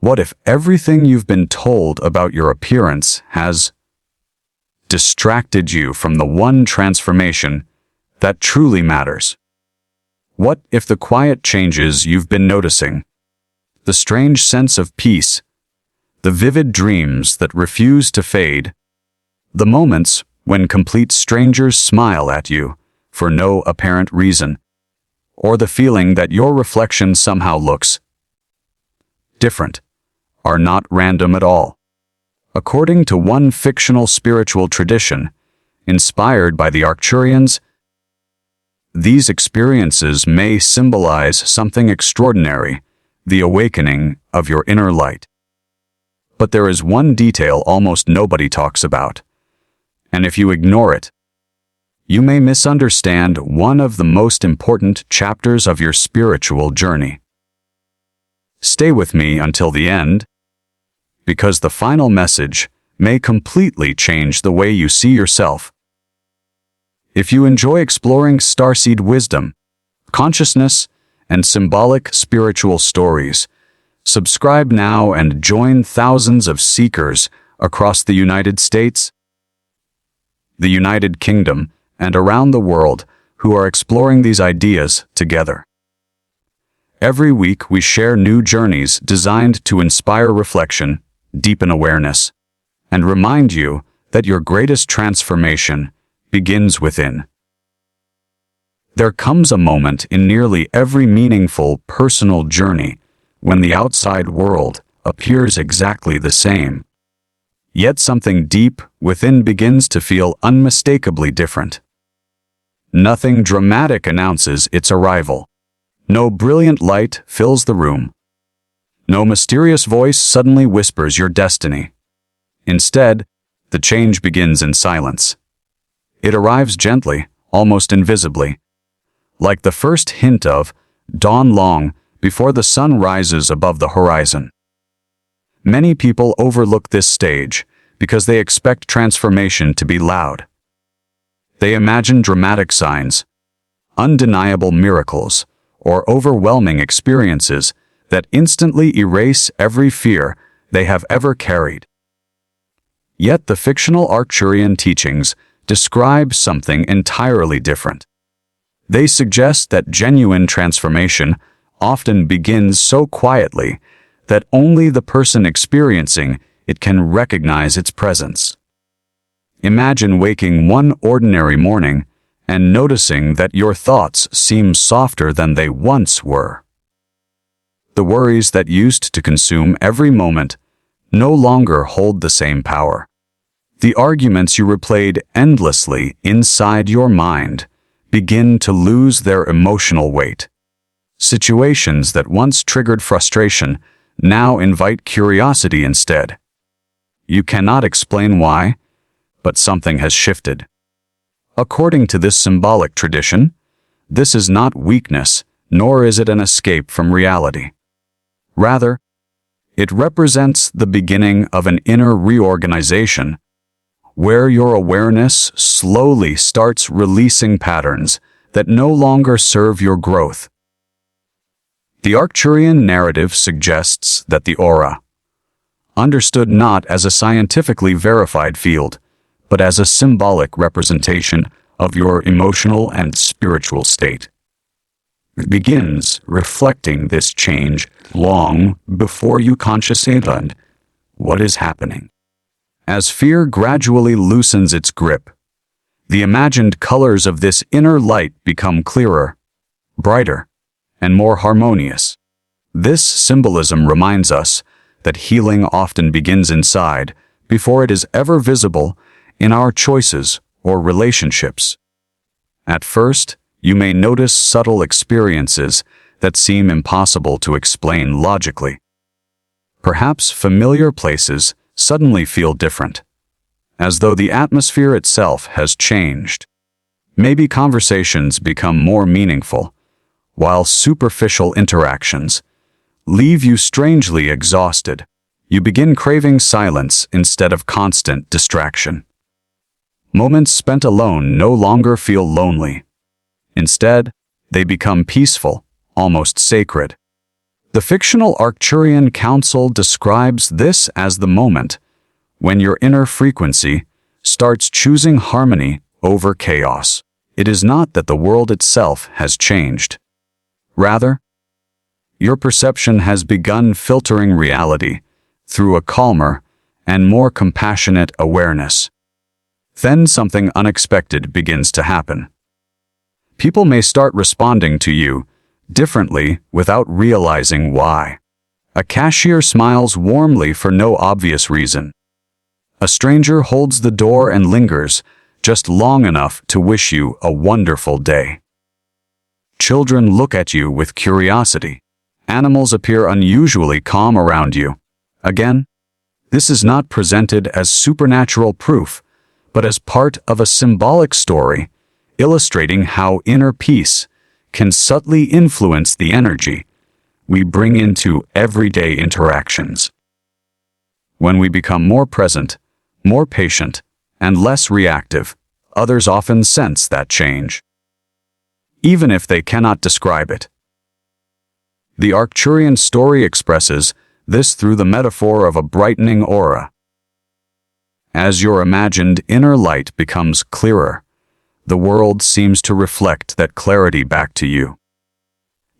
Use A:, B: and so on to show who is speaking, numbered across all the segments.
A: What if everything you've been told about your appearance has distracted you from the one transformation that truly matters? What if the quiet changes you've been noticing, the strange sense of peace, the vivid dreams that refuse to fade, the moments when complete strangers smile at you for no apparent reason, or the feeling that your reflection somehow looks different, are not random at all? According to one fictional spiritual tradition, inspired by the Arcturians, these experiences may symbolize something extraordinary, the awakening of your inner light. But there is one detail almost nobody talks about, and if you ignore it, you may misunderstand one of the most important chapters of your spiritual journey. Stay with me until the end, because the final message may completely change the way you see yourself. If you enjoy exploring starseed wisdom, consciousness, and symbolic spiritual stories, subscribe now and join thousands of seekers across the United States, the United Kingdom, and around the world who are exploring these ideas together. Every week we share new journeys designed to inspire reflection, deepen awareness, and remind you that your greatest transformation begins within. There comes a moment in nearly every meaningful personal journey when the outside world appears exactly the same. Yet something deep within begins to feel unmistakably different. Nothing dramatic announces its arrival. No brilliant light fills the room. No mysterious voice suddenly whispers your destiny. Instead, the change begins in silence. It arrives gently, almost invisibly, like the first hint of dawn long before the sun rises above the horizon. Many people overlook this stage because they expect transformation to be loud. They imagine dramatic signs, undeniable miracles, or overwhelming experiences that instantly erase every fear they have ever carried. Yet the fictional Arcturian teachings describe something entirely different. They suggest that genuine transformation often begins so quietly that only the person experiencing it can recognize its presence. Imagine waking one ordinary morning and noticing that your thoughts seem softer than they once were. The worries that used to consume every moment no longer hold the same power. The arguments you replayed endlessly inside your mind begin to lose their emotional weight. Situations that once triggered frustration now invite curiosity instead. You cannot explain why, but something has shifted. According to this symbolic tradition, this is not weakness, nor is it an escape from reality. Rather, it represents the beginning of an inner reorganization, where your awareness slowly starts releasing patterns that no longer serve your growth. The Arcturian narrative suggests that the aura, understood not as a scientifically verified field, but as a symbolic representation of your emotional and spiritual state, begins reflecting this change long before you consciously understand what is happening. As fear gradually loosens its grip, the imagined colors of this inner light become clearer, brighter, and more harmonious. This symbolism reminds us that healing often begins inside before it is ever visible in our choices or relationships. At first, you may notice subtle experiences that seem impossible to explain logically. Perhaps familiar places suddenly feel different, as though the atmosphere itself has changed. Maybe conversations become more meaningful, while superficial interactions leave you strangely exhausted. You begin craving silence instead of constant distraction. Moments spent alone no longer feel lonely. Instead, they become peaceful, almost sacred. The fictional Arcturian Council describes this as the moment when your inner frequency starts choosing harmony over chaos. It is not that the world itself has changed. Rather, your perception has begun filtering reality through a calmer and more compassionate awareness. Then something unexpected begins to happen. People may start responding to you differently without realizing why. A cashier smiles warmly for no obvious reason. A stranger holds the door and lingers just long enough to wish you a wonderful day. Children look at you with curiosity. Animals appear unusually calm around you. Again, this is not presented as supernatural proof, but as part of a symbolic story, illustrating how inner peace can subtly influence the energy we bring into everyday interactions. When we become more present, more patient, and less reactive, others often sense that change, even if they cannot describe it. The Arcturian story expresses this through the metaphor of a brightening aura. As your imagined inner light becomes clearer, the world seems to reflect that clarity back to you.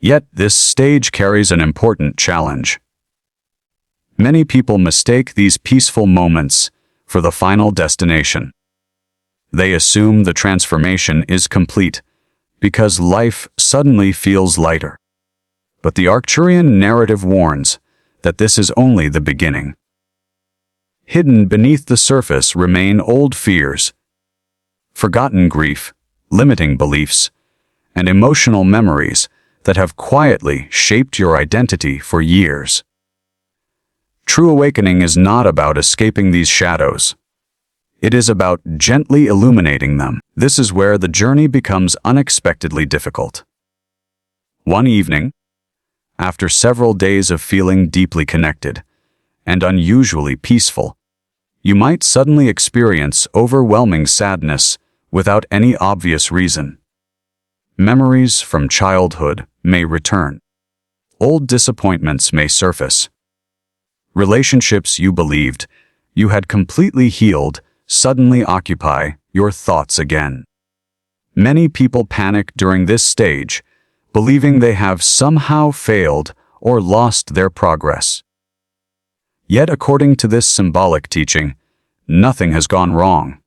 A: Yet this stage carries an important challenge. Many people mistake these peaceful moments for the final destination. They assume the transformation is complete because life suddenly feels lighter. But the Arcturian narrative warns that this is only the beginning. Hidden beneath the surface remain old fears, forgotten grief, limiting beliefs, and emotional memories that have quietly shaped your identity for years. True awakening is not about escaping these shadows. It is about gently illuminating them. This is where the journey becomes unexpectedly difficult. One evening, after several days of feeling deeply connected and unusually peaceful, you might suddenly experience overwhelming sadness without any obvious reason. Memories from childhood may return. Old disappointments may surface. Relationships you believed you had completely healed suddenly occupy your thoughts again. Many people panic during this stage, believing they have somehow failed or lost their progress. Yet, according to this symbolic teaching, nothing has gone wrong.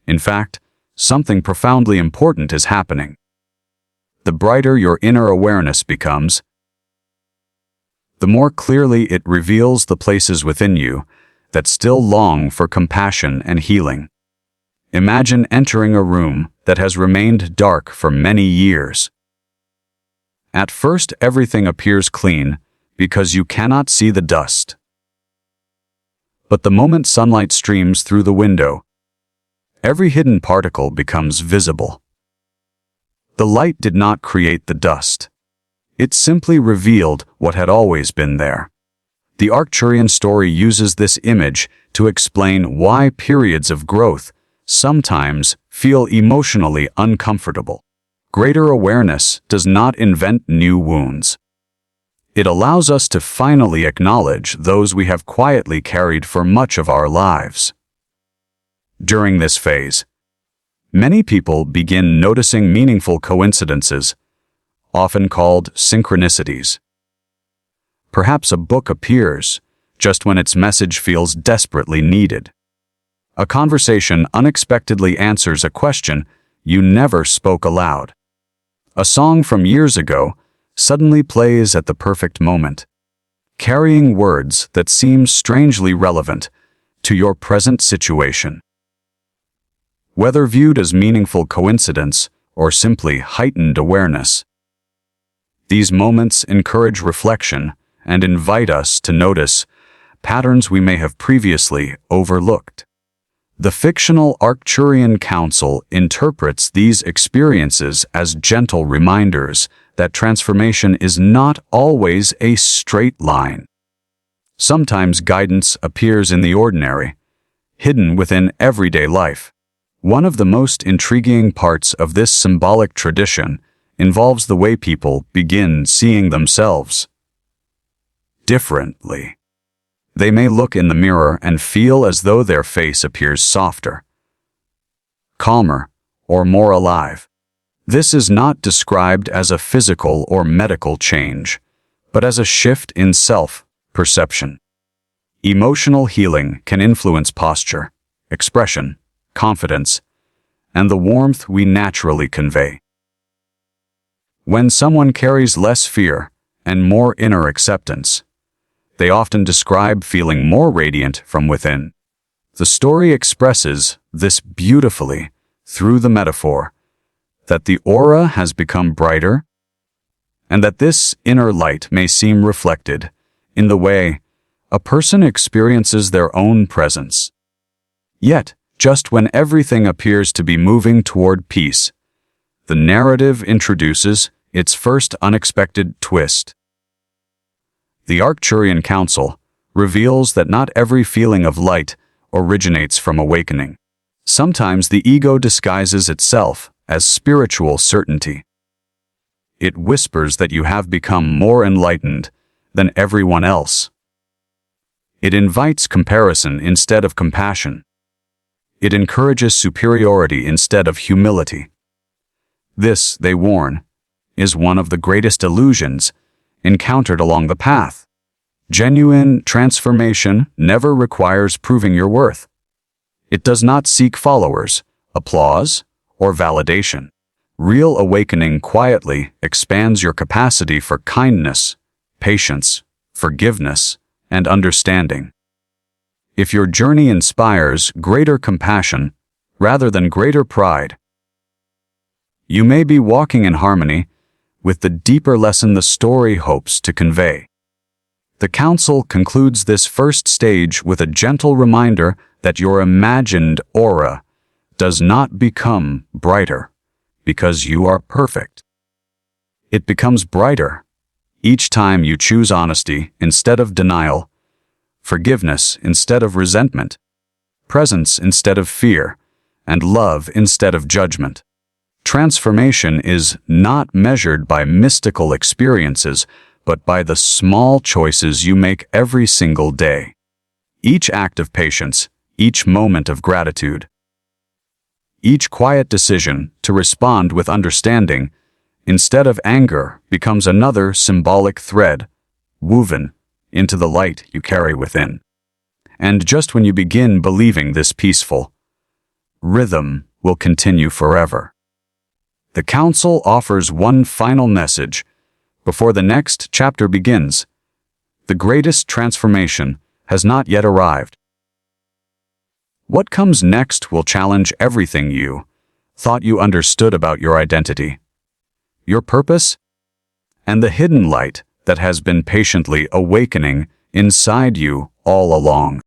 A: In fact, something profoundly important is happening. The brighter your inner awareness becomes, the more clearly it reveals the places within you that still long for compassion and healing. Imagine entering a room that has remained dark for many years. At first, everything appears clean because you cannot see the dust. But the moment sunlight streams through the window, every hidden particle becomes visible. The light did not create the dust. It simply revealed what had always been there. The Arcturian story uses this image to explain why periods of growth sometimes feel emotionally uncomfortable. Greater awareness does not invent new wounds. It allows us to finally acknowledge those we have quietly carried for much of our lives. During this phase, many people begin noticing meaningful coincidences, often called synchronicities. Perhaps a book appears just when its message feels desperately needed. A conversation unexpectedly answers a question you never spoke aloud. A song from years ago suddenly plays at the perfect moment, carrying words that seem strangely relevant to your present situation. Whether viewed as meaningful coincidence or simply heightened awareness, these moments encourage reflection and invite us to notice patterns we may have previously overlooked. The fictional Arcturian Council interprets these experiences as gentle reminders that transformation is not always a straight line. Sometimes guidance appears in the ordinary, hidden within everyday life. One of the most intriguing parts of this symbolic tradition involves the way people begin seeing themselves differently. They may look in the mirror and feel as though their face appears softer, calmer, or more alive. This is not described as a physical or medical change, but as a shift in self-perception. Emotional healing can influence posture, expression, confidence, and the warmth we naturally convey. When someone carries less fear and more inner acceptance, they often describe feeling more radiant from within. The story expresses this beautifully through the metaphor that the aura has become brighter, and that this inner light may seem reflected in the way a person experiences their own presence. Yet, just when everything appears to be moving toward peace, the narrative introduces its first unexpected twist. The Arcturian Council reveals that not every feeling of light originates from awakening. Sometimes the ego disguises itself as spiritual certainty. It whispers that you have become more enlightened than everyone else. It invites comparison instead of compassion. It encourages superiority instead of humility. This, they warn, is one of the greatest illusions encountered along the path. Genuine transformation never requires proving your worth. It does not seek followers, applause, or validation. Real awakening quietly expands your capacity for kindness, patience, forgiveness, and understanding. If your journey inspires greater compassion rather than greater pride, you may be walking in harmony with the deeper lesson the story hopes to convey. The Council concludes this first stage with a gentle reminder that your imagined aura does not become brighter because you are perfect. It becomes brighter each time you choose honesty instead of denial, forgiveness instead of resentment, presence instead of fear, and love instead of judgment. Transformation is not measured by mystical experiences, but by the small choices you make every single day. Each act of patience, each moment of gratitude, each quiet decision to respond with understanding instead of anger becomes another symbolic thread woven into the light you carry within. And just when you begin believing this peaceful rhythm will continue forever, the Council offers one final message before the next chapter begins. The greatest transformation has not yet arrived. What comes next will challenge everything you thought you understood about your identity, your purpose, and the hidden light that has been patiently awakening inside you all along.